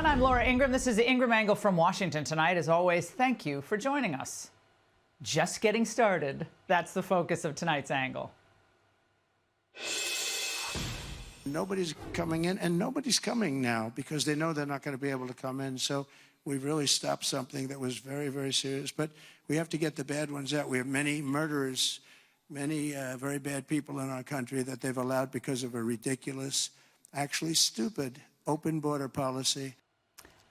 everyone. I'm Laura Ingraham. This is the Ingraham Angle from Washington tonight. As always, thank you for joining us. Just getting started. That's the focus of tonight's angle. Nobody's coming in, and nobody's coming now because they know they're not going to be able to come in. So we've really stopped something that was very, very serious. But we have to get the bad ones out. We have many murderers, many very bad people in our country that they've allowed because of a ridiculous, actually stupid, open border policy.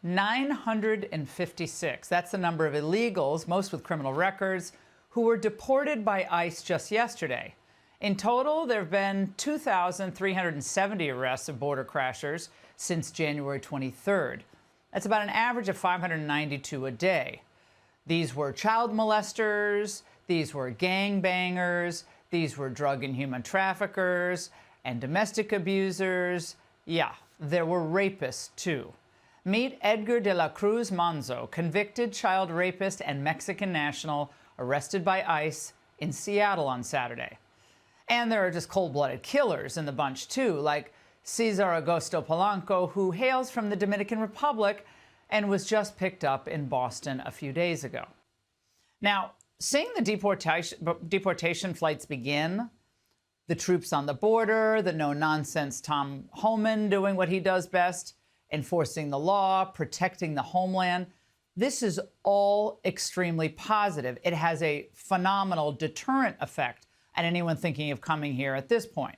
956. That's the number of illegals, most with criminal records, who were deported by ICE just yesterday. In total, there have been 2,370 arrests of border crashers since January 23rd. That's about an average of 592 a day. These were child molesters, these were gangbangers, these were drug and human traffickers, and domestic abusers. Yeah, there were rapists, too. Meet Edgar de la Cruz Manzo, convicted child rapist and Mexican national, arrested by ICE in Seattle on Saturday. And there are just cold-blooded killers in the bunch, too, like Cesar Augusto Polanco, who hails from the Dominican Republic and was just picked up in Boston a few days ago. Now, seeing the deportation flights begin, the troops on the border, the no-nonsense Tom Homan doing what he does best, enforcing the law, protecting the homeland, this is all extremely positive. It has a phenomenal deterrent effect on anyone thinking of coming here at this point.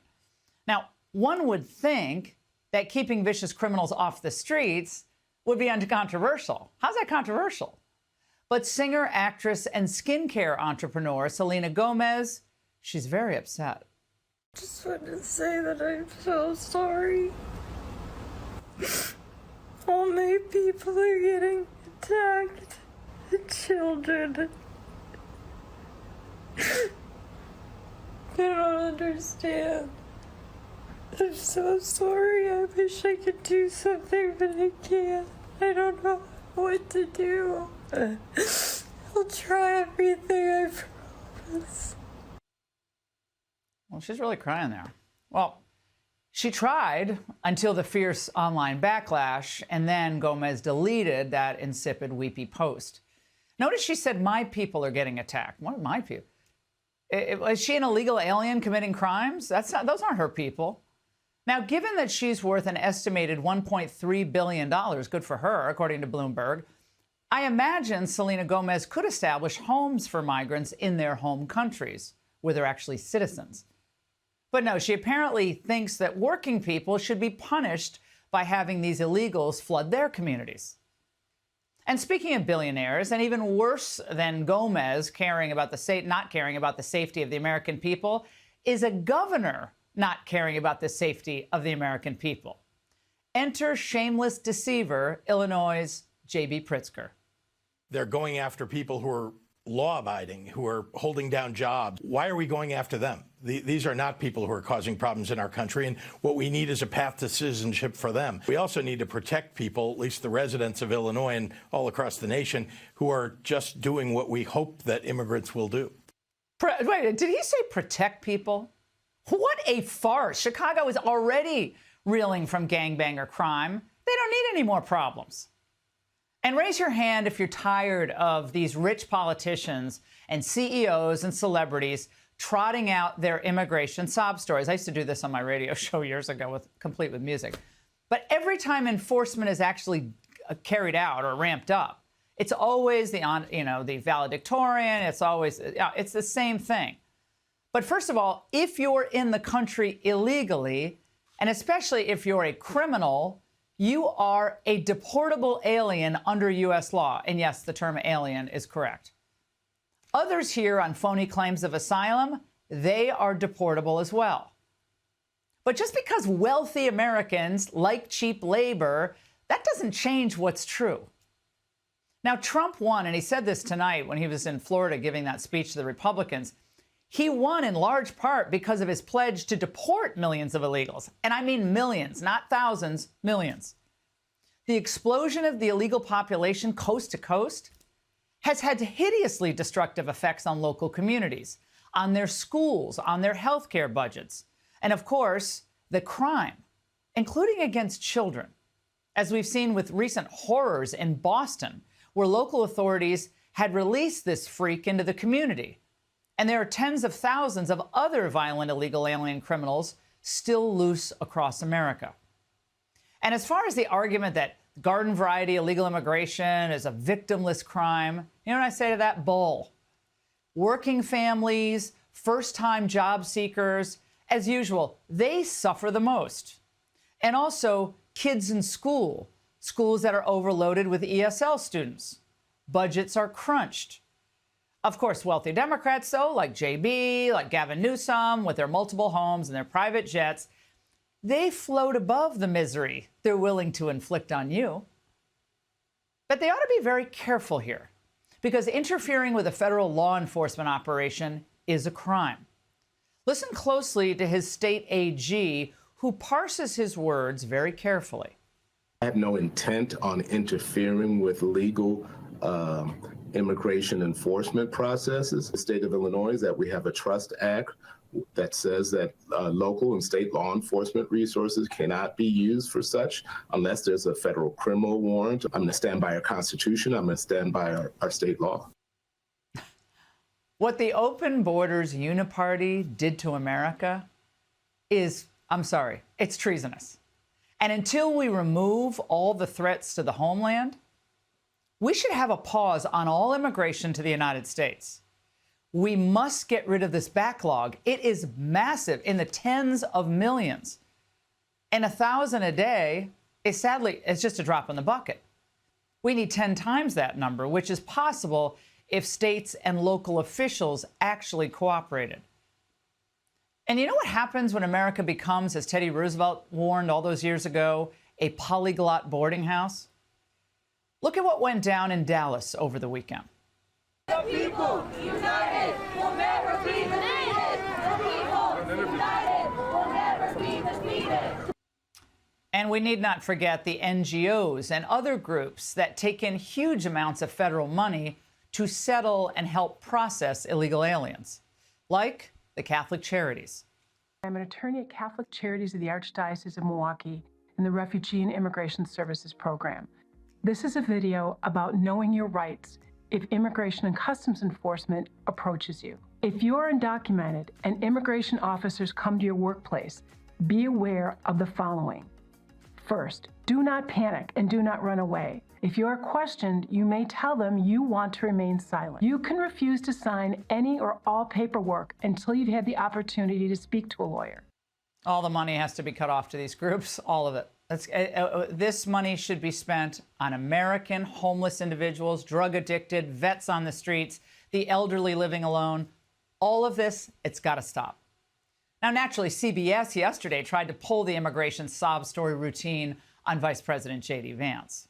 Now, one would think that keeping vicious criminals off the streets would be uncontroversial. How's that controversial? But singer, actress, and skincare entrepreneur Selena Gomez, she's very upset. Just wanted to say that I'm so sorry. All my people are getting attacked. The children. I don't understand. I'm so sorry. I wish I could do something, but I can't. I don't know what to do. I'll try everything, I promise. Well, she's really crying there. Well, she tried until the fierce online backlash, and then Gomez deleted that insipid, weepy post. Notice she said, "My people are getting attacked." What are my people? Is she an illegal alien committing crimes? Those aren't her people. Now, given that she's worth an estimated $1.3 billion, good for her, according to Bloomberg, I imagine Selena Gomez could establish homes for migrants in their home countries, where they're actually citizens. But no, she apparently thinks that working people should be punished by having these illegals flood their communities. And speaking of billionaires, and even worse than Gomez not caring about the safety of the American people, is a governor not caring about the safety of the American people. Enter shameless deceiver, Illinois' J.B. Pritzker. They're going after people who are law-abiding, who are holding down jobs. Why are we going after them? These are not people who are causing problems in our country, and what we need is a path to citizenship for them. We also need to protect people, at least the residents of Illinois and all across the nation, who are just doing what we hope that immigrants will do. Wait, did he say protect people? What a farce. Chicago is already reeling from gangbanger crime. They don't need any more problems. And raise your hand if you're tired of these rich politicians and CEOs and celebrities trotting out their immigration sob stories. I used to do this on my radio show years ago, complete with music. But every time enforcement is actually carried out or ramped up, it's always the valedictorian. It's always it's the same thing. But first of all, if you're in the country illegally, and especially if you're a criminal, you are a deportable alien under U.S. law. And yes, the term alien is correct. Others here on phony claims of asylum, they are deportable as well. But just because wealthy Americans like cheap labor, that doesn't change what's true. Now, Trump won, and he said this tonight when he was in Florida giving that speech to the Republicans. He won in large part because of his pledge to deport millions of illegals. And I mean millions, not thousands, millions. The explosion of the illegal population coast to coast has had hideously destructive effects on local communities, on their schools, on their health care budgets, and of course, the crime, including against children. as we've seen with recent horrors in Boston, where local authorities had released this freak into the community. And there are tens of thousands of other violent illegal alien criminals still loose across America. And as far as the argument that garden variety illegal immigration is a victimless crime, you know what I say to that? Bull. Working families, first-time job seekers, as usual, they suffer the most. And also kids in schools that are overloaded with ESL students. Budgets are crunched. Of course, wealthy Democrats, though, like JB, like Gavin Newsom, with their multiple homes and their private jets, they float above the misery they're willing to inflict on you. But they ought to be very careful here, because interfering with a federal law enforcement operation is a crime. Listen closely to his state AG, who parses his words very carefully. I have no intent on interfering with legal immigration enforcement processes. The state of Illinois is that we have a trust act that says that local and state law enforcement resources cannot be used for such unless there's a federal criminal warrant. I'm going to stand by our Constitution. I'm going to stand by our state law. What the Open Borders Uniparty did to America is, I'm sorry, it's treasonous. And until we remove all the threats to the homeland, we should have a pause on all immigration to the United States. We must get rid of this backlog. It is massive, in the tens of millions. And 1,000 a day is sadly, it's just a drop in the bucket. We need 10 times that number, which is possible if states and local officials actually cooperated. And you know what happens when America becomes, as Teddy Roosevelt warned all those years ago, a polyglot boarding house? Look at what went down in Dallas over the weekend. The people united will never be defeated. The people united will never be defeated. And we need not forget the NGOs and other groups that take in huge amounts of federal money to settle and help process illegal aliens, like the Catholic Charities. I'm an attorney at Catholic Charities of the Archdiocese of Milwaukee in the Refugee and Immigration Services Program. This is a video about knowing your rights if Immigration and Customs Enforcement approaches you. If you are undocumented and immigration officers come to your workplace, be aware of the following. First, do not panic and do not run away. If you are questioned, you may tell them you want to remain silent. You can refuse to sign any or all paperwork until you've had the opportunity to speak to a lawyer. All the money has to be cut off to these groups, all of it. This money should be spent on American homeless individuals, drug addicted, vets on the streets, the elderly living alone. All of this, it's got to stop. Now, naturally, CBS yesterday tried to pull the immigration sob story routine on Vice President J.D. Vance.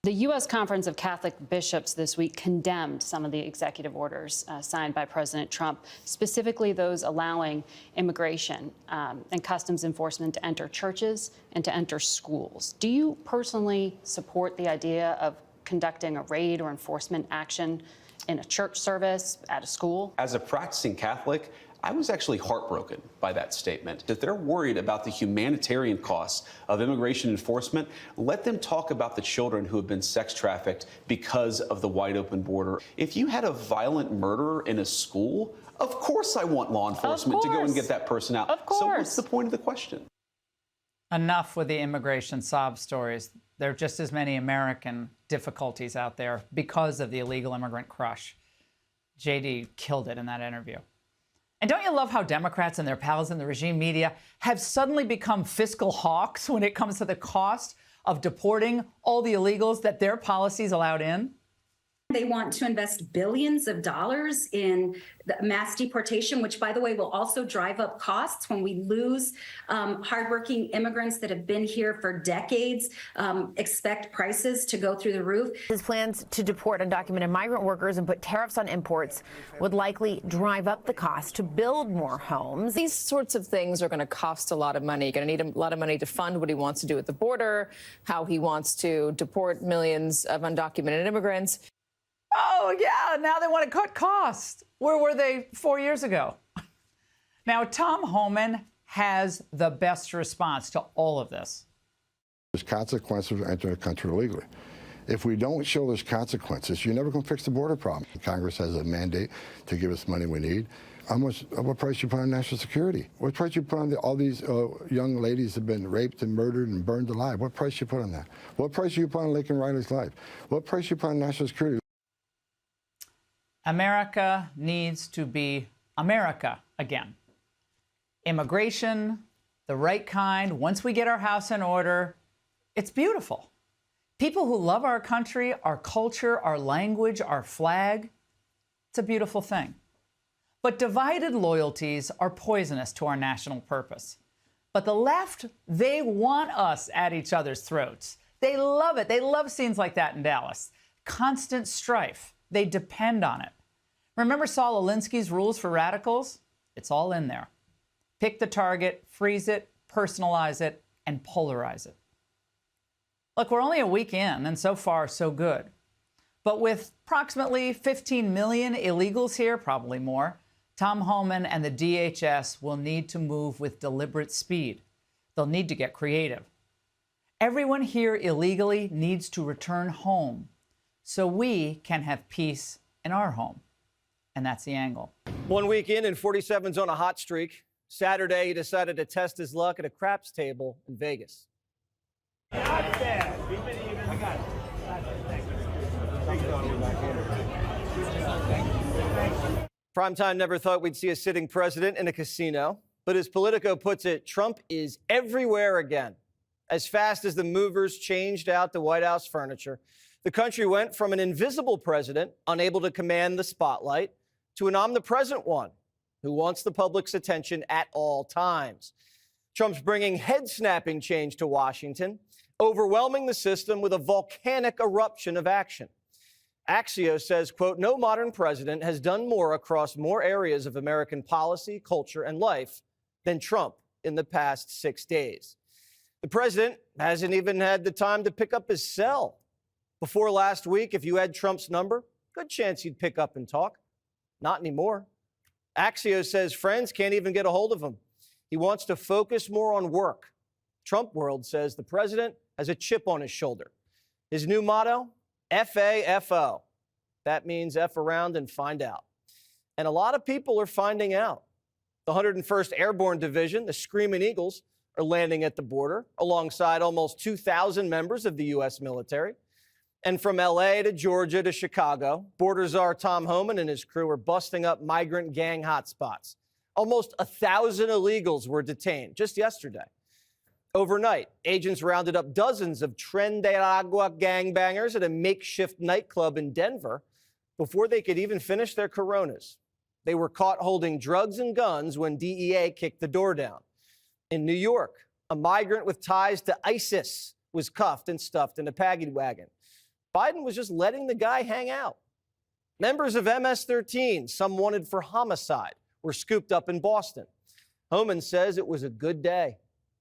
The U.S. Conference of Catholic Bishops this week condemned some of the executive orders signed by President Trump, specifically those allowing immigration and customs enforcement to enter churches and to enter schools. Do you personally support the idea of conducting a raid or enforcement action in a church service, at a school? As a practicing Catholic, I was actually heartbroken by that statement. If they're worried about the humanitarian costs of immigration enforcement, let them talk about the children who have been sex trafficked because of the wide open border. If you had a violent murderer in a school, of course I want law enforcement to go and get that person out. Of course. So what's the point of the question? Enough with the immigration sob stories. There are just as many American difficulties out there because of the illegal immigrant crush. JD killed it in that interview. And don't you love how Democrats and their pals in the regime media have suddenly become fiscal hawks when it comes to the cost of deporting all the illegals that their policies allowed in? They want to invest billions of dollars in the mass deportation, which, by the way, will also drive up costs when we lose hardworking immigrants that have been here for decades, expect prices to go through the roof. His plans to deport undocumented migrant workers and put tariffs on imports would likely drive up the cost to build more homes. These sorts of things are going to cost a lot of money. You're going to need a lot of money to fund what he wants to do at the border, how he wants to deport millions of undocumented immigrants. Oh, yeah, now they want to cut costs. Where were they 4 years ago? Now, Tom Homan has the best response to all of this. There's consequences of entering a country illegally. If we don't show there's consequences, you're never going to fix the border problem. Congress has a mandate to give us money we need. What price you put on national security? What price you put on all these young ladies that have been raped and murdered and burned alive? What price you put on that? What price you put on Laken Riley's life? What price you put on national security? America needs to be America again. Immigration, the right kind, once we get our house in order, it's beautiful. People who love our country, our culture, our language, our flag, it's a beautiful thing. But divided loyalties are poisonous to our national purpose. But the left, they want us at each other's throats. They love it. They love scenes like that in Dallas. Constant strife. They depend on it. Remember Saul Alinsky's rules for radicals? It's all in there. Pick the target, freeze it, personalize it, and polarize it. Look, we're only a week in, and so far, so good. But with approximately 15 million illegals here, probably more, Tom Homan and the DHS will need to move with deliberate speed. They'll need to get creative. Everyone here illegally needs to return home so we can have peace in our home. And that's the angle. 1 week in and 47's on a hot streak. Saturday, he decided to test his luck at a craps table in Vegas. Primetime never thought we'd see a sitting president in a casino, but as Politico puts it, Trump is everywhere again. As fast as the movers changed out the White House furniture, the country went from an invisible president, unable to command the spotlight, to an omnipresent one who wants the public's attention at all times. Trump's bringing head-snapping change to Washington, overwhelming the system with a volcanic eruption of action. Axios says, quote, no modern president has done more across more areas of American policy, culture, and life than Trump in the past 6 days. The president hasn't even had the time to pick up his cell. Before last week, if you had Trump's number, good chance he'd pick up and talk. Not anymore. Axios says friends can't even get a hold of him. He wants to focus more on work. Trump World says the president has a chip on his shoulder. His new motto, F-A-F-O. That means F around and find out. And a lot of people are finding out. The 101st Airborne Division, the Screaming Eagles, are landing at the border alongside almost 2,000 members of the U.S. military. And from L.A. to Georgia to Chicago, border czar Tom Homan and his crew are busting up migrant gang hotspots. Almost 1,000 illegals were detained just yesterday. Overnight, agents rounded up dozens of Tren de Agua gangbangers at a makeshift nightclub in Denver before they could even finish their Coronas. They were caught holding drugs and guns when DEA kicked the door down. In New York, a migrant with ties to ISIS was cuffed and stuffed in a paddy wagon. Biden was just letting the guy hang out. Members of MS-13, some wanted for homicide, were scooped up in Boston. Homan says it was a good day,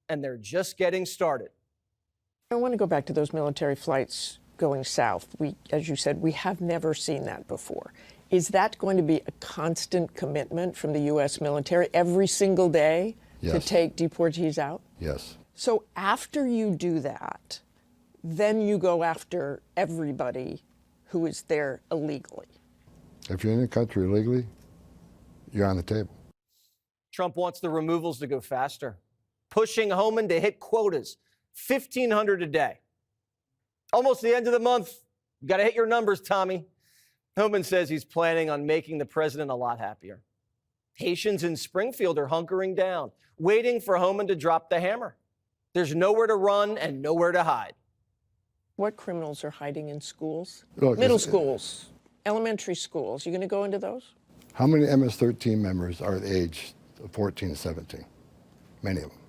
and they're just getting started. I want to go back to those military flights going south. As you said, we have never seen that before. Is that going to be a constant commitment from the U.S. military every single day to take deportees out? Yes. So after you do that, then you go after everybody who is there illegally. If you're in the country illegally, you're on the table. Trump wants the removals to go faster, pushing Homan to hit quotas, 1,500 a day. Almost the end of the month. You got to hit your numbers, Tommy. Homan says he's planning on making the president a lot happier. Haitians in Springfield are hunkering down, waiting for Homan to drop the hammer. There's nowhere to run and nowhere to hide. What criminals are hiding in schools? Look, middle schools, elementary schools. You going to go into those? How many MS-13 members are the age of 14 to 17? Many of them.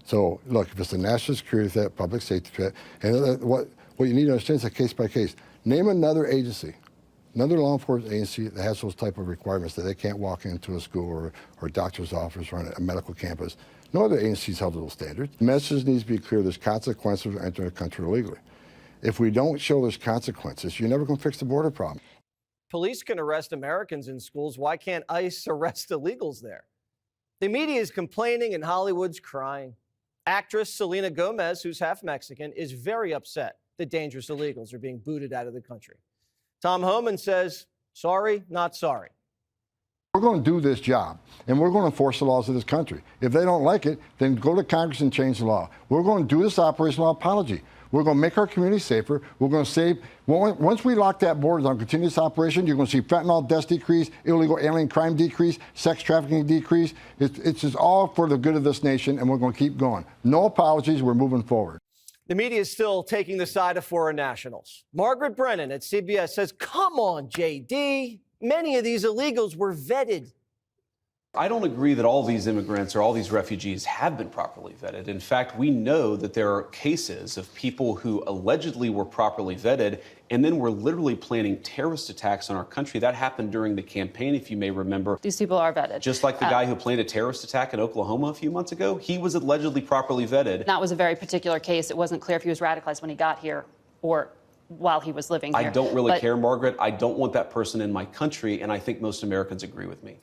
So, look, if it's a national security threat, public safety threat, and what you need to understand is a case by case. Name another agency, another law enforcement agency that has those type of requirements that they can't walk into a school or a doctor's office or a medical campus. No other agencies held to those standards. The message needs to be clear. There's consequences for entering a country illegally. If we don't show there's consequences, you're never going to fix the border problem. Police can arrest Americans in schools. Why can't ICE arrest illegals there? The media is complaining and Hollywood's crying. Actress Selena Gomez, who's half Mexican, is very upset that dangerous illegals are being booted out of the country. Tom Homan says, sorry, not sorry. We're going to do this job, and we're going to enforce the laws of this country. If they don't like it, then go to Congress and change the law. We're going to do this operational apology. We're going to make our community safer. We're going to save. Once we lock that border on continuous operation, you're going to see fentanyl deaths decrease, illegal alien crime decrease, sex trafficking decrease. It's just all for the good of this nation, and we're going to keep going. No apologies. We're moving forward. The media is still taking the side of foreign nationals. Margaret Brennan at CBS says, come on, JD. Many of these illegals were vetted. I don't agree that all these immigrants or all these refugees have been properly vetted. In fact, we know that there are cases of people who allegedly were properly vetted and then were literally planning terrorist attacks on our country. That happened during the campaign, if you may remember. These people are vetted. Just like the guy who planned a terrorist attack in Oklahoma a few months ago, he was allegedly properly vetted. That was a very particular case. It wasn't clear if he was radicalized when he got here or while he was living here. I don't really care, Margaret. I don't want that person in my country, and I think most Americans agree with me.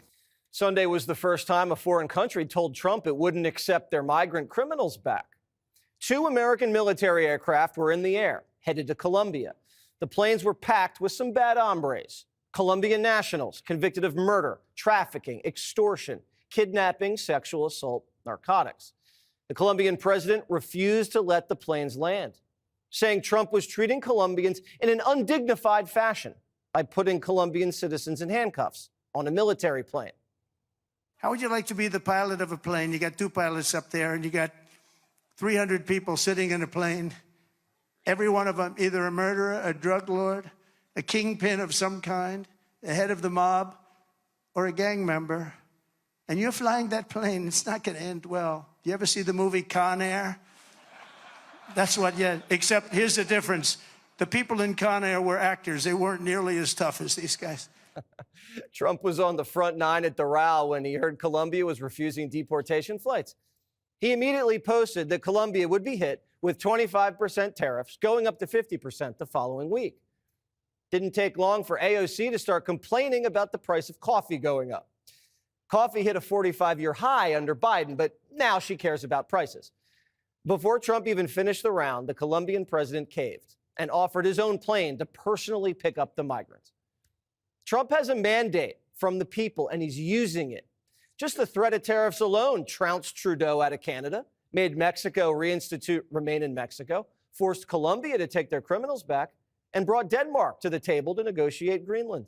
Sunday was the first time a foreign country told Trump it wouldn't accept their migrant criminals back. 2 American military aircraft were in the air, headed to Colombia. The planes were packed with some bad hombres, Colombian nationals convicted of murder, trafficking, extortion, kidnapping, sexual assault, narcotics. The Colombian president refused to let the planes land, saying Trump was treating Colombians in an undignified fashion by putting Colombian citizens in handcuffs on a military plane. How would you like to be the pilot of a plane? You got 2 pilots up there, and you got 300 people sitting in a plane. Every one of them either a murderer, a drug lord, a kingpin of some kind, the head of the mob, or a gang member. And you're flying that plane. It's not going to end well. Do you ever see the movie Con Air? That's what, yeah, except here's the difference. The people in Con Air were actors. They weren't nearly as tough as these guys. Trump was on the front 9 at Doral when he heard Colombia was refusing deportation flights. He immediately posted that Colombia would be hit with 25% tariffs, going up to 50% the following week. Didn't take long for AOC to start complaining about the price of coffee going up. Coffee hit a 45-year high under Biden, but now she cares about prices. Before Trump even finished the round, the Colombian president caved and offered his own plane to personally pick up the migrants. Trump has a mandate from the people, and he's using it. Just the threat of tariffs alone trounced Trudeau out of Canada, made Mexico reinstitute remain in Mexico, forced Colombia to take their criminals back, and brought Denmark to the table to negotiate Greenland.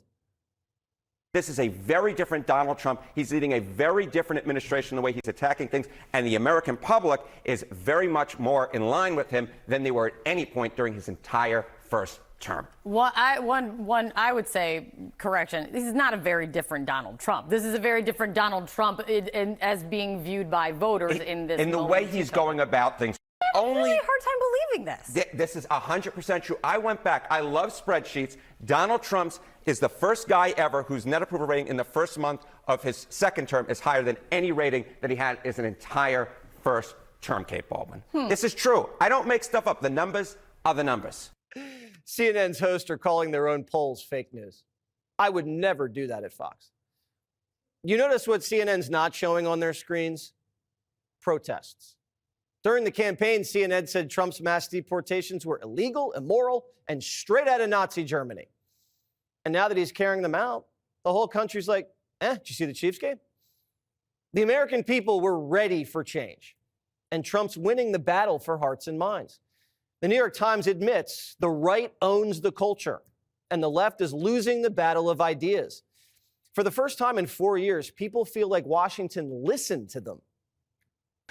This is a very different Donald Trump. He's leading a very different administration the way he's attacking things, and the American public is very much more in line with him than they were at any point during his entire first term. Well, I would say, correction, this is not a very different Donald Trump. This is a very different Donald Trump as being viewed by voters in this in the way he's going about things. I have a really hard time believing this. This is 100% true. I went back. I love spreadsheets. Donald Trump is the first guy ever whose net approval rating in the first month of his second term is higher than any rating that he had in an entire first term, Kate Baldwin. This is true. I don't make stuff up. The numbers are the numbers. CNN's hosts are calling their own polls fake news. I would never do that at Fox. You notice what CNN's not showing on their screens? Protests. During the campaign, CNN said Trump's mass deportations were illegal, immoral, and straight out of Nazi Germany. And now that he's carrying them out, the whole country's like, did you see the Chiefs game? The American people were ready for change, and Trump's winning the battle for hearts and minds. The New York Times admits the right owns the culture, and the left is losing the battle of ideas. For the first time in 4 years, people feel like Washington listened to them.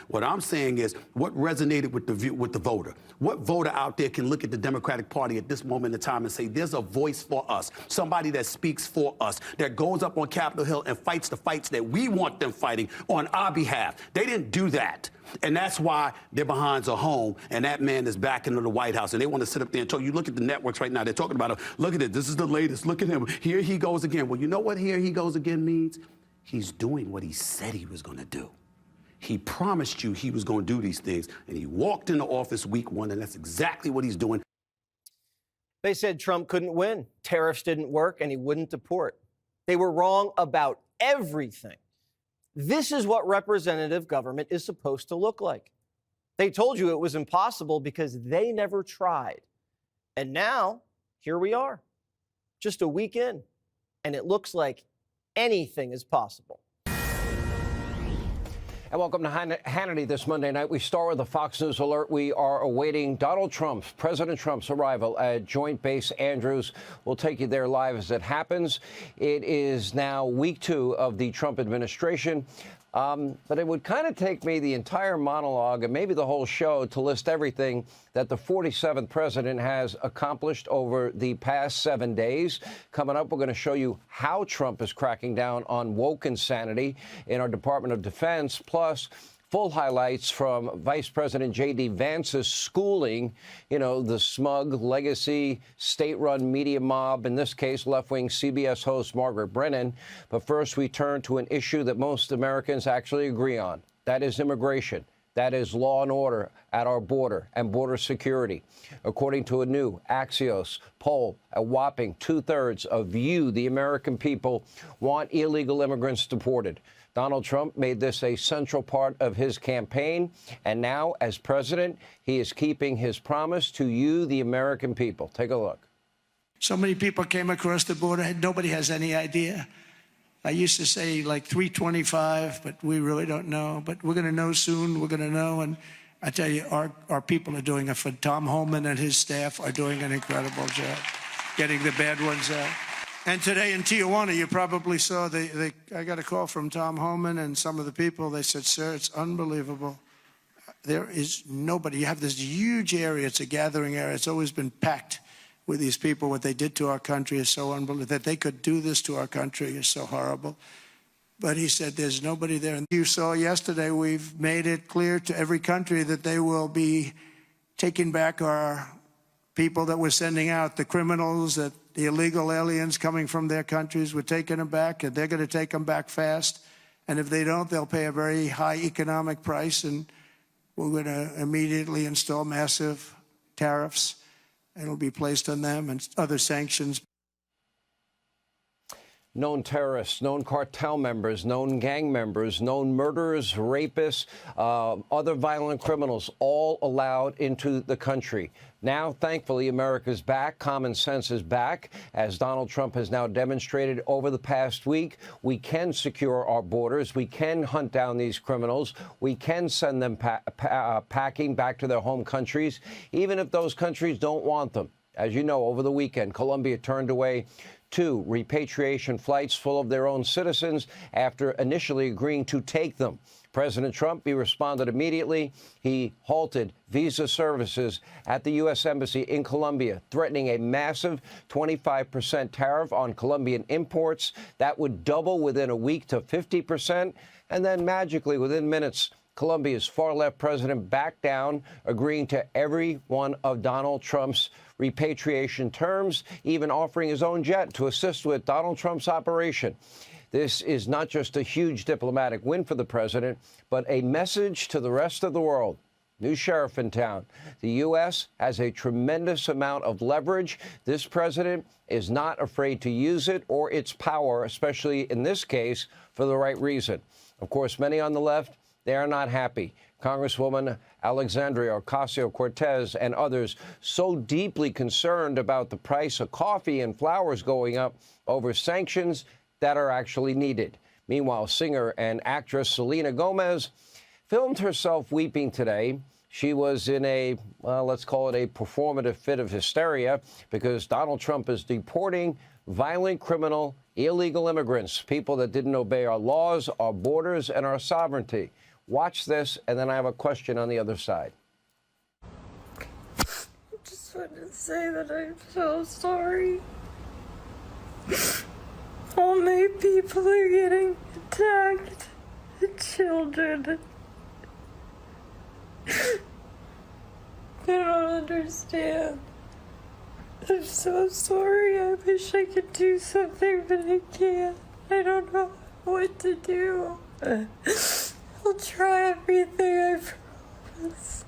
What I'm saying is what resonated with the voter. What voter out there can look at the Democratic Party at this moment in time and say there's a voice for us, somebody that speaks for us, that goes up on Capitol Hill and fights the fights that we want them fighting on our behalf. They didn't do that. And that's why their behinds are home, and that man is back into the White House. And they want to sit up there and talk. You look at the networks right now, they're talking about, look at it, this is the latest, look at him, here he goes again. Well, you know what here he goes again means? He's doing what he said he was going to do. He promised you he was going to do these things, and he walked into office week 1, and that's exactly what he's doing. They said Trump couldn't win, tariffs didn't work, and he wouldn't deport. They were wrong about everything. This is what representative government is supposed to look like. They told you it was impossible because they never tried. And now, here we are, just a week in, and it looks like anything is possible. And welcome to Hannity this Monday night. We start with a Fox News alert. We are awaiting President Trump's arrival at Joint Base Andrews. We'll take you there live as it happens. It is now week 2 of the Trump administration. But it would kind of take me the entire monologue and maybe the whole show to list everything that the 47th president has accomplished over the past 7 days. Coming up, we're going to show you how Trump is cracking down on woke insanity in our Department of Defense, plus full highlights from Vice President J.D. Vance's schooling, the smug legacy state-run media mob, in this case, left-wing CBS host Margaret Brennan. But first, we turn to an issue that most Americans actually agree on. That is immigration. That is law and order at our border and border security. According to a new Axios poll, a whopping 2/3 of you, the American people, want illegal immigrants deported. Donald Trump made this a central part of his campaign, and now, as president, he is keeping his promise to you, the American people. Take a look. So many people came across the border. Nobody has any idea. I used to say like 325, but we really don't know. But we're going to know soon. We're going to know. And I tell you, our people are doing Tom Homan and his staff are doing an incredible job getting the bad ones out. And today in Tijuana, you probably saw I got a call from Tom Homan and some of the people. They said, sir, it's unbelievable. There is nobody. You have this huge area. It's a gathering area. It's always been packed with these people. What they did to our country is so unbelievable. That they could do this to our country is so horrible. But he said there's nobody there. And you saw yesterday, we've made it clear to every country that they will be taking back our people that we're sending out, the criminals, the illegal aliens coming from their countries. We're taking them back, and they're going to take them back fast. And if they don't, they'll pay a very high economic price, and we're going to immediately install massive tariffs. It'll be placed on them and other sanctions. Known terrorists, known cartel members, known gang members, known murderers, rapists, other violent criminals, all allowed into the country. Now, thankfully, America's back. Common sense is back. As Donald Trump has now demonstrated over the past week, we can secure our borders. We can hunt down these criminals. We can send them packing back to their home countries, even if those countries don't want them. As you know, over the weekend, Colombia turned away 2 repatriation flights full of their own citizens after initially agreeing to take them. President Trump, he responded immediately. He halted visa services at the U.S. Embassy in Colombia, threatening a massive 25% tariff on Colombian imports. That would double within a week to 50%. And then magically, within minutes, Colombia's far-left president backed down, agreeing to every one of Donald Trump's repatriation terms, even offering his own jet to assist with Donald Trump's operation. This is not just a huge diplomatic win for the president, but a message to the rest of the world. New sheriff in town. The U.S. has a tremendous amount of leverage. This president is not afraid to use it or its power, especially in this case, for the right reason. Of course, many on the left, they are not happy. Congresswoman Alexandria Ocasio-Cortez and others so deeply concerned about the price of coffee and flowers going up over sanctions that are actually needed. Meanwhile, singer and actress Selena Gomez filmed herself weeping today. She was in a, well, let's call it a performative fit of hysteria because Donald Trump is deporting violent criminal illegal immigrants, people that didn't obey our laws, our borders, and our sovereignty. Watch this, and then I have a question on the other side. I just wanted to say that I'm so sorry. All my people are getting attacked. The children. I don't understand. I'm so sorry. I wish I could do something, but I can't. I don't know what to do. I'll try everything, I promise.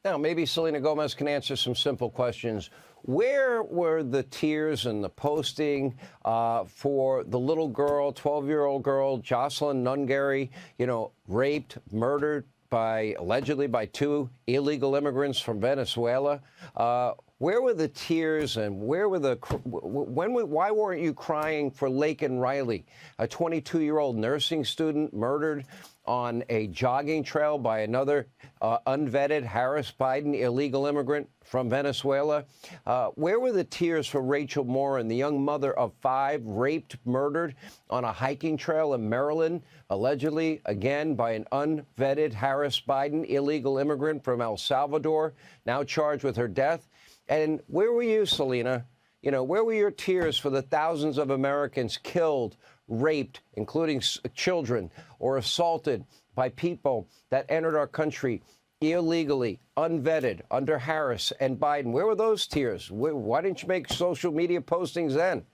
Now, maybe Selena Gomez can answer some simple questions. Where were the tears and the posting for the little girl, 12-year-old girl, Jocelyn Nungary, raped, murdered allegedly by 2 illegal immigrants from Venezuela? Where were the tears and where were why weren't you crying for Laken Riley, a 22-year-old nursing student murdered on a jogging trail by another unvetted Harris Biden illegal immigrant from Venezuela? Where were the tears for Rachel Morin, the young mother of 5 raped, murdered on a hiking trail in Maryland, allegedly, again, by an unvetted Harris Biden illegal immigrant from El Salvador, now charged with her death? And where were you, Selena? Where were your tears for the thousands of Americans killed, raped, including children, or assaulted by people that entered our country illegally, unvetted, under Harris and Biden? Where were those tears? Why didn't you make social media postings then?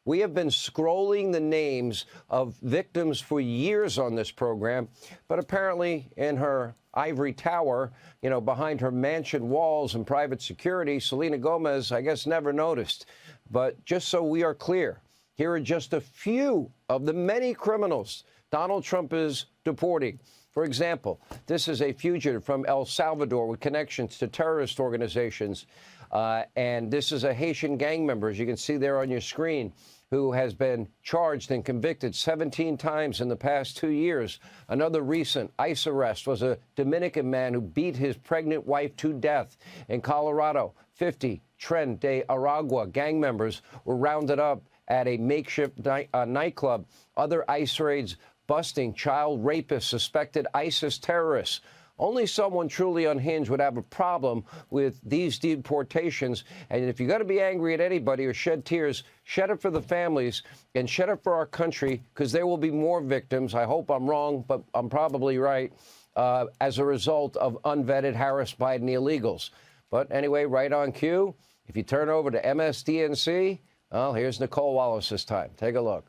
We have been scrolling the names of victims for years on this program, but apparently in her ivory tower, behind her mansion walls and private security, Selena Gomez, I guess, never noticed. But just so we are clear, here are just a few of the many criminals Donald Trump is deporting. For example, this is a fugitive from El Salvador with connections to terrorist organizations. And this is a Haitian gang member, as you can see there on your screen, who has been charged and convicted 17 times in the past 2 years. Another recent ICE arrest was a Dominican man who beat his pregnant wife to death. In Colorado, 50 Tren de Aragua gang members were rounded up at a makeshift nightclub. Other ICE raids busting child rapists, suspected ISIS terrorists. Only someone truly unhinged would have a problem with these deportations. And if you're going to be angry at anybody or shed tears, shed it for the families and shed it for our country, because there will be more victims. I hope I'm wrong, but I'm probably right, as a result of unvetted Harris Biden illegals. But anyway, right on cue, if you turn over to MSDNC, well, here's Nicole Wallace this time. Take a look.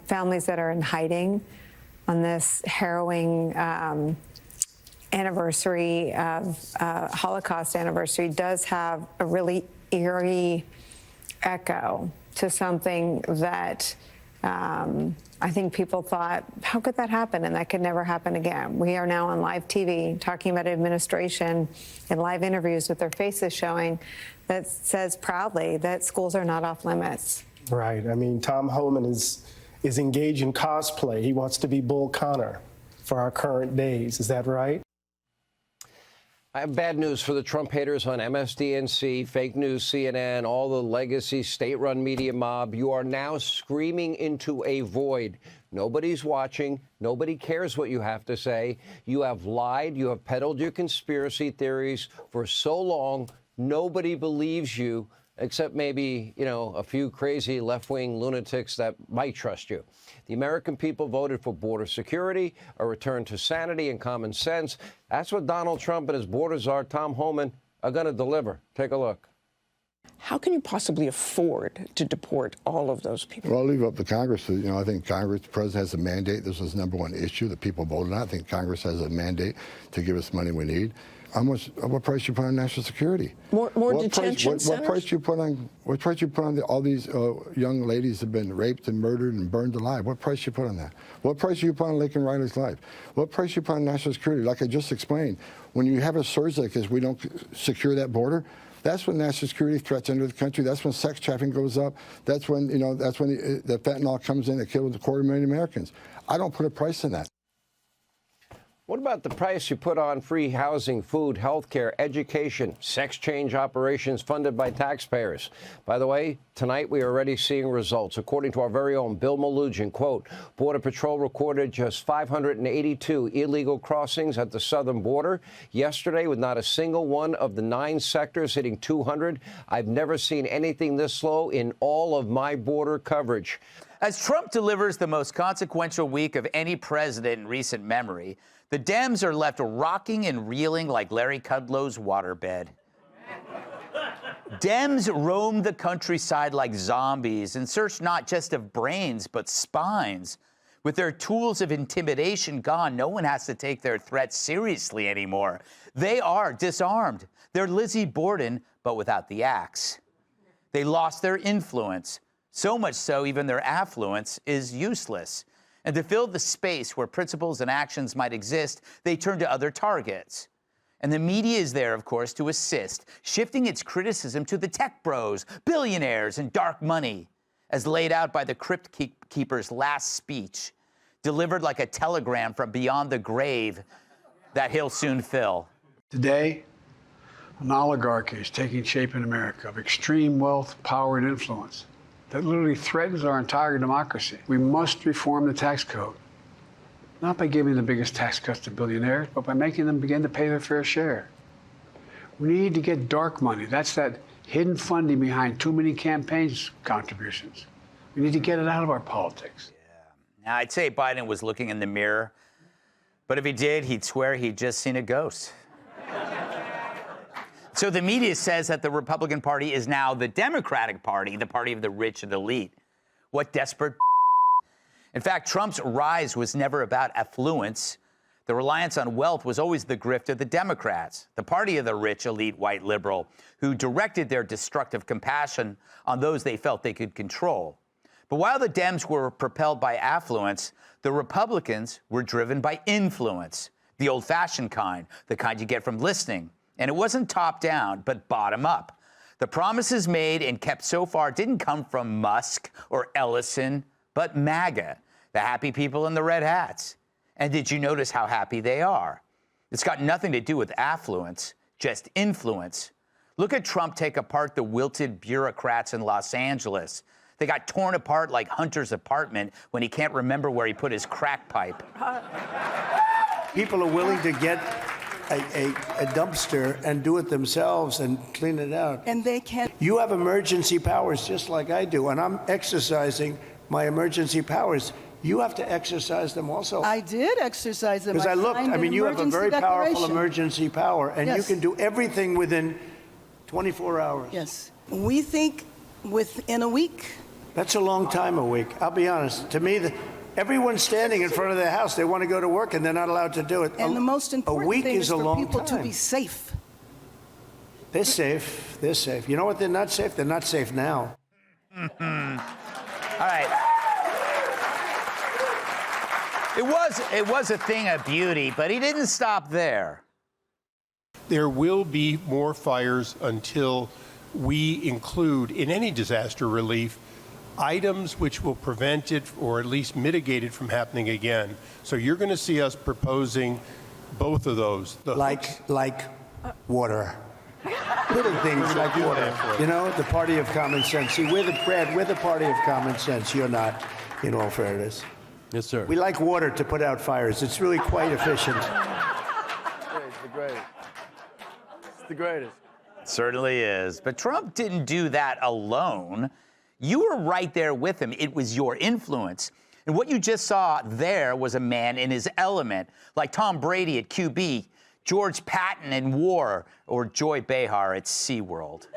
Families that are in hiding on this harrowing anniversary of Holocaust anniversary does have a really eerie echo to something that I think people thought, how could that happen? And that could never happen again. We are now on live TV talking about administration and live interviews with their faces showing that says proudly that schools are not off limits. Right. I mean, Tom Homan is engaged in cosplay. He wants to be Bull Connor for our current days. Is that right? I have bad news for the Trump haters on MSDNC, fake news, CNN, all the legacy state-run media mob. You are now screaming into a void. Nobody's watching. Nobody cares what you have to say. You have lied. You have peddled your conspiracy theories for so long. Nobody believes you, except maybe, a few crazy left-wing lunatics that might trust you. The American people voted for border security, a return to sanity and common sense. That's what Donald Trump and his border czar, Tom Homan, are going to deliver. Take a look. How can you possibly afford to deport all of those people? Well, I'll leave it up to Congress. I think Congress, the president has a mandate. This was the #1 issue that people voted on. I think Congress has a mandate to give us money we need. What price you put on national security? More detention centers? What price you put on all these young ladies that have been raped and murdered and burned alive? What price you put on that? What price you put on Laken Riley's life? What price you put on national security? Like I just explained, when you have a surge like this, we don't secure that border. That's when national security threats enter the country. That's when sex trafficking goes up. That's when the fentanyl comes in that kills 250,000 Americans. I don't put a price on that. What about the price you put on free housing, food, health care, education, sex change operations funded by taxpayers? By the way, tonight we are already seeing results. According to our very own Bill Malugin, quote, Border Patrol recorded just 582 illegal crossings at the southern border yesterday, with not a single one of the 9 sectors hitting 200. I've never seen anything this slow in all of my border coverage. As Trump delivers the most consequential week of any president in recent memory, the Dems are left rocking and reeling like Larry Kudlow's waterbed. Dems roam the countryside like zombies in search not just of brains, but spines. With their tools of intimidation gone, no one has to take their threats seriously anymore. They are disarmed. They're Lizzie Borden, but without the axe. They lost their influence, so much so even their affluence is useless. And to fill the space where principles and actions might exist, they turn to other targets. And the media is there, of course, to assist, shifting its criticism to the tech bros, billionaires, and dark money, as laid out by the Crypt Keeper's last speech, delivered like a telegram from beyond the grave that he'll soon fill. Today, an oligarchy is taking shape in America of extreme wealth, power, and influence that literally threatens our entire democracy. We must reform the tax code, not by giving the biggest tax cuts to billionaires, but by making them begin to pay their fair share. We need to get dark money. That's that hidden funding behind too many campaigns contributions. We need to get it out of our politics. Now, I'd say Biden was looking in the mirror, but if he did, he'd swear he'd just seen a ghost. So the media says that the Republican Party is now the Democratic Party, the party of the rich and elite. What desperate. In fact, Trump's rise was never about affluence. The reliance on wealth was always the grift of the Democrats, the party of the rich, elite, white liberal, who directed their destructive compassion on those they felt they could control. But while the Dems were propelled by affluence, the Republicans were driven by influence, the old-fashioned kind, the kind you get from listening. And it wasn't top-down, but bottom-up. The promises made and kept so far didn't come from Musk or Ellison, but MAGA, the happy people in the red hats. And did you notice how happy they are? It's got nothing to do with affluence, just influence. Look at Trump take apart the wilted bureaucrats in Los Angeles. They got torn apart like Hunter's apartment when he can't remember where he put his crack pipe. People are willing to get a dumpster and do it themselves and clean it out. And they can't. You have emergency powers just like I do, and I'm exercising my emergency powers. You have to exercise them also. I did exercise them. Because I looked, I mean, you have a very powerful declaration. emergency power, and Yes. you can do everything within 24 hours. Yes. We think within a week. That's a long time, a week. I'll be honest. To me, everyone's standing in front of their house. They want to go to work, and they're not allowed to do it. And the most important thing is a for long people time. to be safe. They're safe. They're safe. You know what? They're not safe. They're not safe now. All right. It was a thing of beauty, but he didn't stop there. There will be more fires until we include in any disaster relief items which will prevent it or at least mitigate it from happening again. So you're going to see us proposing both of those. Like water. Little things like water. You know, the party of common sense. See, we're the party of common sense. You're not, in all fairness. Yes, sir. We like water to put out fires. It's really quite efficient. It's the greatest. It's the greatest. It certainly is. But Trump didn't do that alone. You were right there with him. It was your influence. And what you just saw there was a man in his element, like Tom Brady at QB, George Patton in war, or Joy Behar at SeaWorld.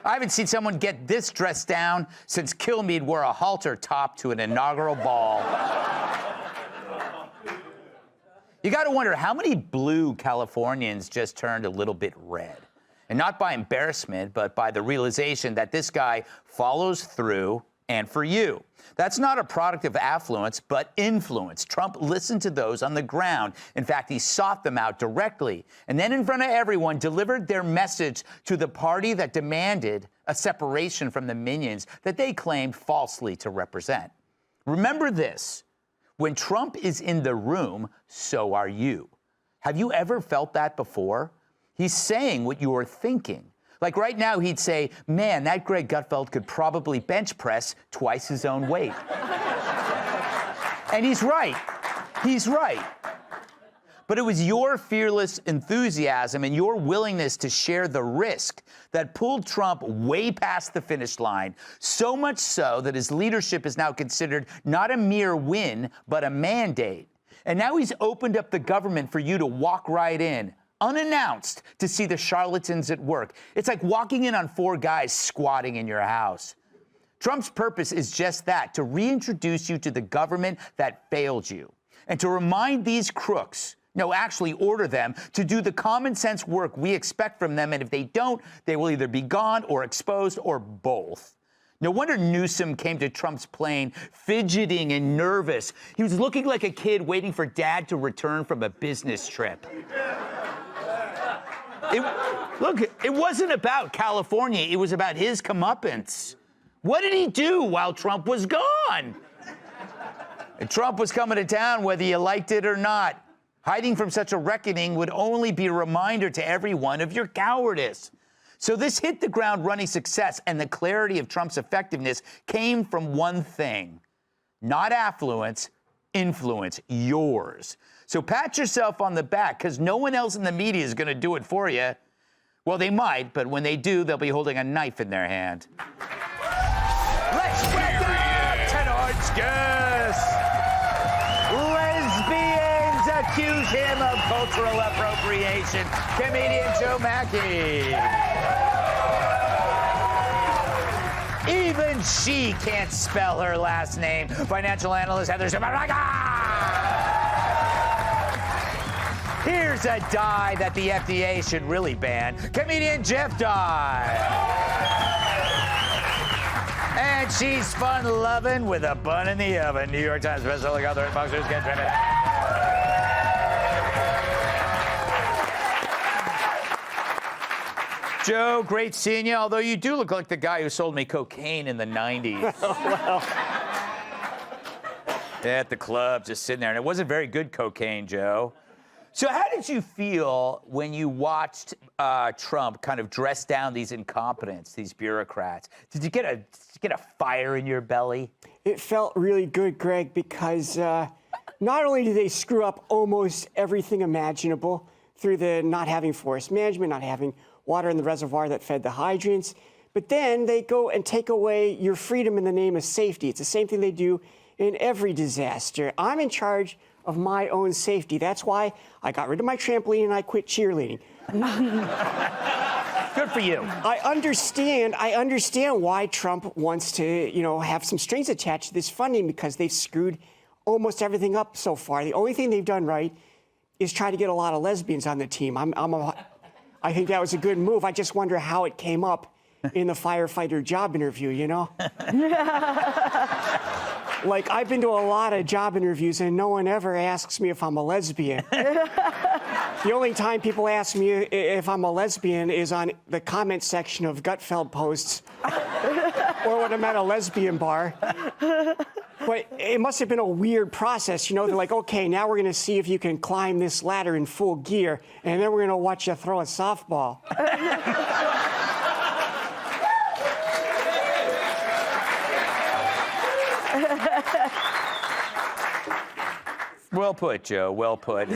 I haven't seen someone get this dressed down since Kilmeade wore a halter top to an inaugural ball. You got to wonder how many blue Californians just turned a little bit red. And not by embarrassment, but by the realization that this guy follows through and for you. That's not a product of affluence, but influence. Trump listened to those on the ground. In fact, he sought them out directly. And then in front of everyone, delivered their message to the party that demanded a separation from the minions that they claimed falsely to represent. Remember this. When Trump is in the room, so are you. Have you ever felt that before? He's saying what you're thinking. Like right now, he'd say, man, that Greg Gutfeld could probably bench press twice his own weight. And he's right. He's right. But it was your fearless enthusiasm and your willingness to share the risk that pulled Trump way past the finish line, so much so that his leadership is now considered not a mere win, but a mandate. And now he's opened up the government for you to walk right in, unannounced, to see the charlatans at work. It's like walking in on four guys squatting in your house. Trump's purpose is just that, to reintroduce you to the government that failed you, and to remind these crooks, no, actually order them to do the common sense work we expect from them, and if they don't, they will either be gone or exposed or both. No wonder Newsom came to Trump's plane fidgeting and nervous. He was looking like a kid waiting for dad to return from a business trip. It wasn't about California. It was about his comeuppance. What did he do while Trump was gone? And Trump was coming to town whether you liked it or not. Hiding from such a reckoning would only be a reminder to everyone of your cowardice. So this hit the ground running success and the clarity of Trump's effectiveness came from one thing. Not affluence, influence, yours. So pat yourself on the back, because no one else in the media is going to do it for you. Well, they might, but when they do, they'll be holding a knife in their hand. Let's welcome tonight's guest. Lesbians accuse him of cultural appropriation. Comedian Joe Macky. Even she can't spell her last name. Financial analyst Heather Sommer. Here's a dye that the FDA should really ban. Comedian Jeff Dye. And she's fun-loving with a bun in the oven. New York Times bestselling author and boxers get driven. Joe, great seeing you, although you do look like the guy who sold me cocaine in the 90s. At the club, just sitting there. And it wasn't very good cocaine, Joe. So how did you feel when you watched Trump kind of dress down these incompetents, these bureaucrats? Did you get a fire in your belly? It felt really good, Greg, because not only do they screw up almost everything imaginable through the not having forest management, not having water in the reservoir that fed the hydrants, but then they go and take away your freedom in the name of safety. It's the same thing they do in every disaster. I'm in charge of my own safety. That's why I got rid of my trampoline and I quit cheerleading. Good for you. I understand why Trump wants to, have some strings attached to this funding, because they've screwed almost everything up so far. The only thing they've done right is try to get a lot of lesbians on the team. I think that was a good move. I just wonder how it came up in the firefighter job interview, Like, I've been to a lot of job interviews, and no one ever asks me if I'm a lesbian. The only time people ask me if I'm a lesbian is on the comment section of Gutfeld posts or when I'm at a lesbian bar. But it must have been a weird process, They're like, okay, now we're going to see if you can climb this ladder in full gear, and then we're going to watch you throw a softball. Well put, Joe. Well put.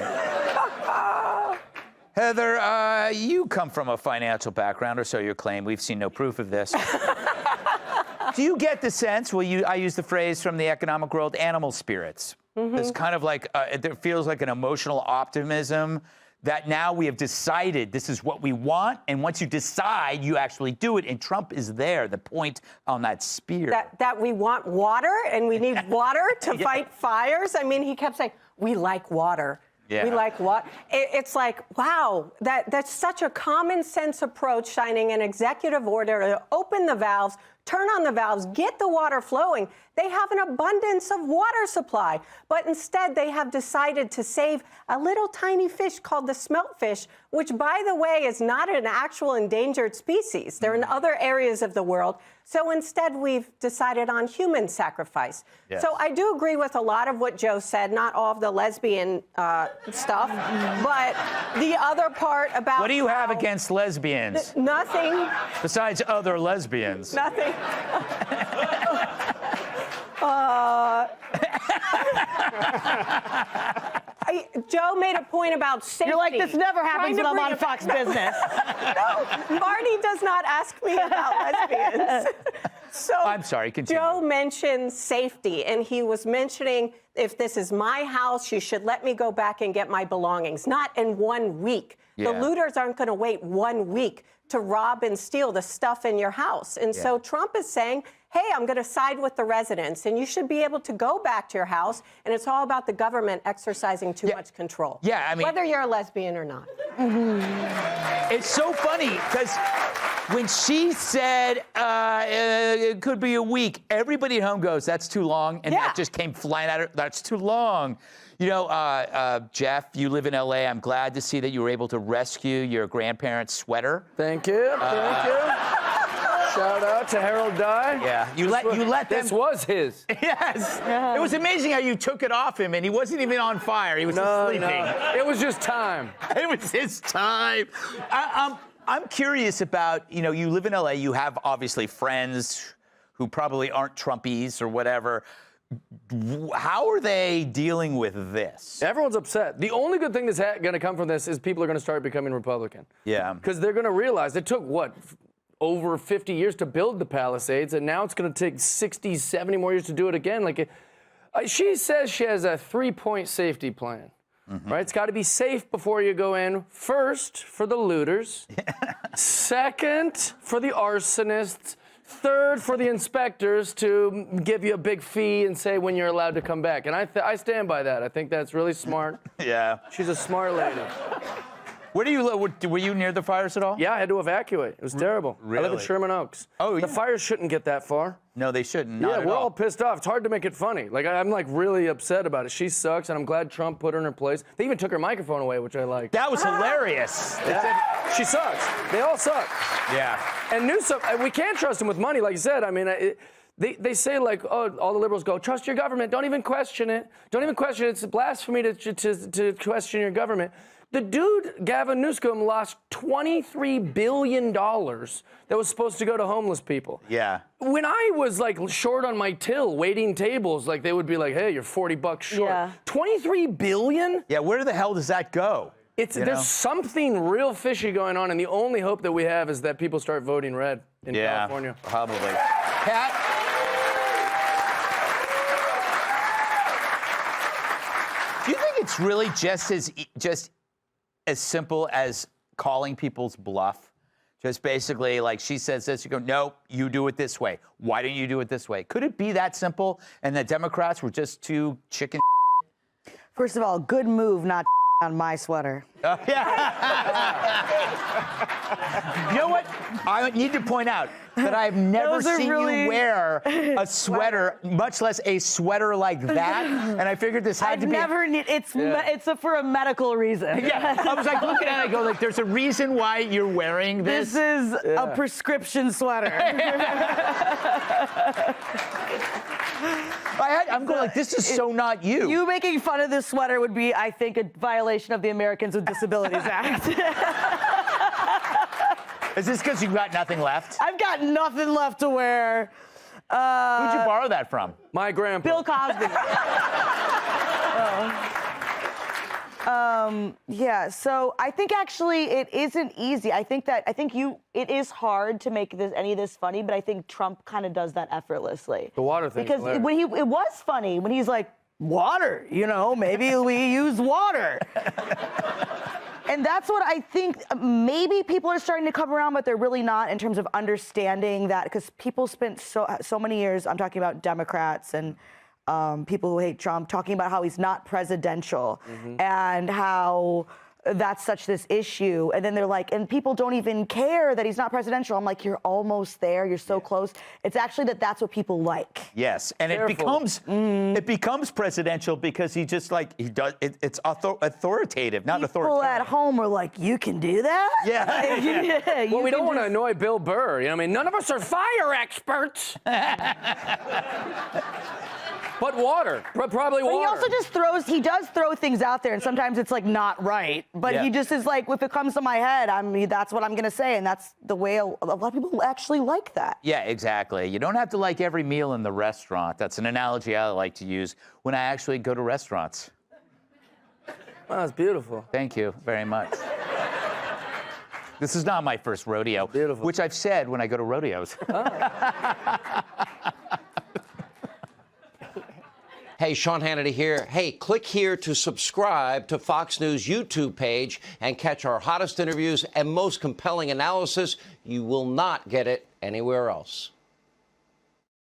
Heather, you come from a financial background, or so you claim. We've seen no proof of this. Do you get the sense, I use the phrase from the economic world, animal spirits? Mm-hmm. It's kind of like, it feels like an emotional optimism that now we have decided this is what we want, and once you decide, you actually do it, and Trump is there, the point on that spear. That we want water, and we need water to fight fires. I mean, he kept saying, we like water. Yeah. We like water. It's like, wow, that's such a common sense approach, signing an executive order to open the valves, turn on the valves, get the water flowing. They have an abundance of water supply, but instead they have decided to save a little tiny fish called the smeltfish, which, by the way, is not an actual endangered species. They're in other areas of the world. So instead, we've decided on human sacrifice. Yes. So I do agree with a lot of what Joe said, not all of the lesbian stuff, but the other part about what do you have against lesbians? Nothing. Besides other lesbians. Nothing. Joe made a point about safety. You're like, this never happens when I'm on Fox Business. No, Marty does not ask me about lesbians. So I'm sorry, continue. Joe mentioned safety, and he was mentioning if this is my house, you should let me go back and get my belongings. Not in 1 week. Yeah. The looters aren't going to wait 1 week to rob and steal the stuff in your house. And so Trump is saying, hey, I'm going to side with the residents, and you should be able to go back to your house, and it's all about the government exercising too much control. Yeah, I mean... Whether you're a lesbian or not. It's so funny, because when she said it could be a week, everybody at home goes, that's too long, and that just came flying out. That's too long. You know, Jeff, you live in L.A. I'm glad to see that you were able to rescue your grandparents' sweater. Thank you. Thank you. Shout out to Harold Dye. Yeah, you let them. This was his. Yes. It was amazing how you took it off him, and he wasn't even on fire. He was just sleeping. No. It was just time. It was his time. I'm curious about, you know, you live in L.A. You have obviously friends who probably aren't Trumpies or whatever. How are they dealing with this? Everyone's upset. The only good thing that's going to come from this is people are going to start becoming Republican. Yeah. Because they're going to realize it took, what, over 50 years to build the Palisades, and now it's going to take 60, 70 more years to do it again. Like, she says she has a 3-point safety plan. Right? It's got to be safe before you go in. First, for the looters. Second, for the arsonists. Third, for the inspectors to give you a big fee and say when you're allowed to come back. And I stand by that. I think that's really smart. Yeah. She's a smart lady. Where do you live? Were you near the fires at all? Yeah, I had to evacuate. It was terrible. Really? I live in Sherman Oaks. Oh, The fires shouldn't get that far. No, they shouldn't. Not Yeah, at we're all. all pissed off. It's hard to make it funny. Like, I'm like really upset about it. She sucks, and I'm glad Trump put her in her place. They even took her microphone away, which I like. That was hilarious. Yeah. She sucks. They all suck. Yeah. And Newsom, we can't trust him with money, like you said. I mean, they say, like, oh, all the liberals go, trust your government. Don't even question it. Don't even question it. It's blasphemy to question your government. The dude, Gavin Newsom, lost $23 billion that was supposed to go to homeless people. Yeah. When I was, like, short on my till, waiting tables, like, they would be like, hey, you're $40 short. Yeah. $23 billion? Yeah, where the hell does that go? There's something real fishy going on, and the only hope that we have is that people start voting red in California. Probably. Pat? Do you think it's really just as simple as calling people's bluff? Just basically, like, she says this, you go, no, you do it this way. Why don't you do it this way? Could it be that simple, and the Democrats were just too chicken? First of all, good move not on my sweater. You know what? I need to point out that I've never seen you wear a sweater, much less a sweater like that. And I figured this had to be. It's for a medical reason. Yeah, I was like looking at it, I go like, there's a reason why you're wearing this. This is a prescription sweater. I'm going like, this is so not you. You making fun of this sweater would be, I think, a violation of the Americans with Disabilities Act. Is this because you've got nothing left? I've got nothing left to wear. Who'd you borrow that from? My grandpa. Bill Cosby. Yeah, so I think actually it isn't easy. It is hard to make any of this funny, but I think Trump kind of does that effortlessly. The water thing. Because it was funny when he's like, water, maybe we use water. And that's what I think maybe people are starting to come around, but they're really not in terms of understanding that, because people spent so many years, I'm talking about Democrats and people who hate Trump, talking about how he's not presidential and how that's such this issue. And then they're like, and people don't even care that he's not presidential. I'm like, you're almost there. You're so close. It's actually that's what people like. Yes, and it becomes presidential because he does. It's authoritative, not authoritarian. People at home are like, you can do that? Yeah. Well, we don't want to annoy Bill Burr. I mean, none of us are fire experts. But water, probably water. But he also just he does throw things out there, and sometimes it's like not right. But he just is like, if it comes to my head, that's what I'm going to say, and that's the way a lot of people actually like that. Yeah, exactly. You don't have to like every meal in the restaurant. That's an analogy I like to use when I actually go to restaurants. Wow, that's beautiful. Thank you very much. This is not my first rodeo, which I've said when I go to rodeos. Hey, Sean Hannity here. Hey, click here to subscribe to Fox News YouTube page and catch our hottest interviews and most compelling analysis. You will not get it anywhere else.